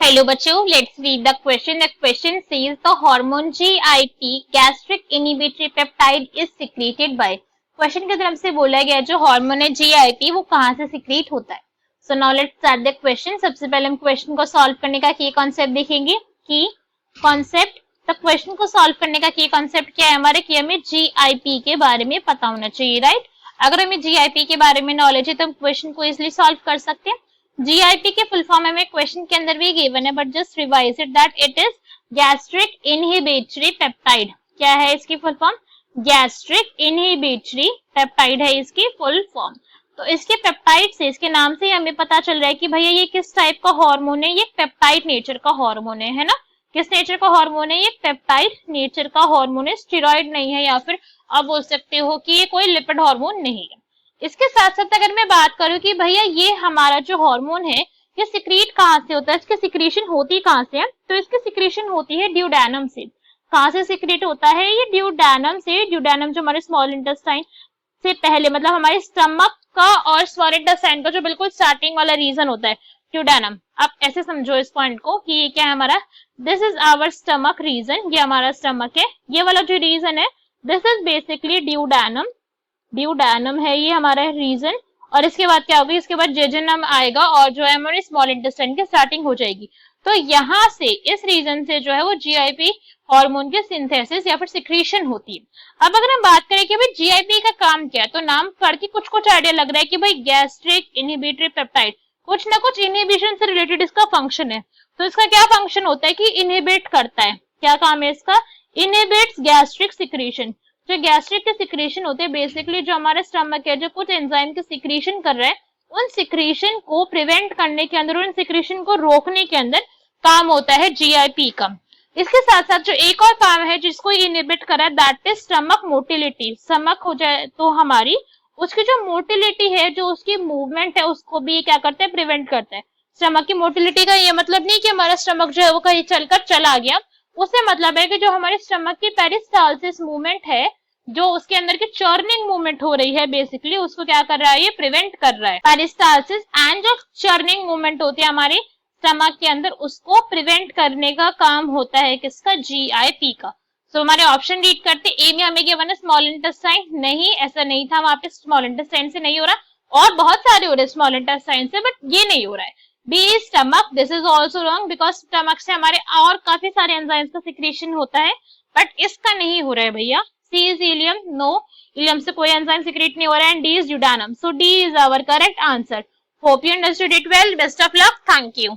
Hello बच्चों, let's read the question. The question says the hormone GIP, gastric inhibitory peptide, is secreted by. Question की तरफ से बोला गया जो हार्मोन है GIP वो कहाँ से सिक्रीट होता है. So now let's start the question. सबसे पहले हम क्वेश्चन को सॉल्व करने का की कॉन्सेप्ट देखेंगे. की कॉन्सेप्ट, तो क्वेश्चन को सॉल्व करने का की कॉन्सेप्ट क्या है हमारे, कि हमें GIP के बारे में पता होना चाहिए, राइट. अगर हमें GIP के बारे में नॉलेज है तो हम क्वेश्चन को इजिली सॉल्व कर सकते हैं. GIP के फुल फॉर्म हमें क्वेश्चन के अंदर भी गिवन है, but just revise it that it is gastric inhibitory peptide. क्या है इसकी full form? Gastric inhibitory peptide है इसकी फुल फॉर्म. तो इसके पेप्टाइड से, इसके नाम से हमें पता चल रहा है कि भैया ये किस टाइप का हार्मोन है. ये पेप्टाइड नेचर का हार्मोन है ना. किस नेचर का हार्मोन है? ये पेप्टाइड नेचर का हार्मोन है, स्टेरॉइड नहीं है, या फिर आप बोल सकते हो कि ये कोई लिपिड हार्मोन नहीं है. इसके साथ साथ अगर मैं बात करूं कि भैया ये हमारा जो हार्मोन है ये सिक्रीट कहाँ से होता है, इसकी सिक्रीशन होती कहाँ से है, तो इसकी सिक्रीशन होती है ड्यूडेनम से. कहाँ से सिक्रीट होता है ये? ड्यूडेनम से. ड्यूडेनम जो हमारे स्मॉल इंटेस्टाइन से पहले, मतलब हमारे स्टमक का और स्मॉल इंटेस्टाइन का जो बिल्कुल स्टार्टिंग वाला रीजन होता है ड्यूडेनम. आप ऐसे समझो इस पॉइंट को कि ये क्या है हमारा, this is our stomach region. ये हमारा स्टमक है. ये वाला जो रीजन है this is basically duodenum. Duodenum है ये हमारा रीजन. और इसके बाद क्या होगी, इसके बाद जेजुनम आएगा और जो है हमारे स्मॉल इंटेस्टाइन की स्टार्टिंग हो जाएगी. तो यहाँ से, इस रीजन से जो है वो GIP हार्मोन के सिंथेसिस या फिर सिक्रीशन होती है. अब अगर हम बात करें कि भाई GIP का काम क्या है, तो नाम पढ़ के कुछ कुछ आइडिया लग रहा है कि भाई गैस्ट्रिक इनहिबिटरी पेप्टाइड, कुछ ना कुछ इनहिबिशन से रिलेटेड इसका फंक्शन है. तो इसका क्या फंक्शन होता है कि इनहिबिट करता है. क्या काम है इसका? Inhibits gastric secretion. जो गैस्ट्रिक के सिक्रीशन होते हैं बेसिकली, जो हमारे स्टमक है जो कुछ एंजाइम के सिक्रीशन कर रहा है, उन सिक्रीशन को प्रिवेंट करने के अंदर, उन सिक्रीशन को रोकने के अंदर काम होता है GIP का. इसके साथ साथ जो एक और काम है जिसको इनहिबिट कर रहा है, that is stomach motility. Stomach हो जाए तो हमारी उसकी जो मोटिलिटी है, जो उसकी मूवमेंट है, उसको भी क्या करते हैं, प्रिवेंट करता है. स्टमक की मोटिलिटी का ये मतलब नहीं कि हमारा स्टमक जो है वो कहीं चलकर चला गया. उससे मतलब है कि जो हमारे स्टमक की पेरिस्टालसिस मूवमेंट है, जो उसके अंदर की चर्निंग मूवमेंट हो रही है, बेसिकली उसको क्या कर रहा है, ये प्रिवेंट कर रहा है. पेरिस्टालसिस एंड जो चर्निंग मूवमेंट होती है हमारे स्टमक के अंदर, उसको प्रिवेंट करने का काम होता है किसका? GIP का. सो हमारे ऑप्शन रीड करते. ए में हमें गिवन है स्मॉल इंटेस्टाइन. नहीं, ऐसा नहीं था, वहां पे स्मॉल इंटेस्टाइन से नहीं हो रहा, और बहुत सारे हो रहे स्मॉल इंटेस्टाइन से, बट ये नहीं हो रहा है. B stomach. This is also wrong, because stomach से हमारे और काफी सारे एंजाइम्स का सिक्रीशन होता है, बट इसका नहीं हो रहा है भैया. C is ileum. No, ileum से कोई एंजाइम सिक्रेट नहीं हो रहा है. And D is duodenum. So D is our correct answer. Hope you understood it well. Best of luck. Thank you.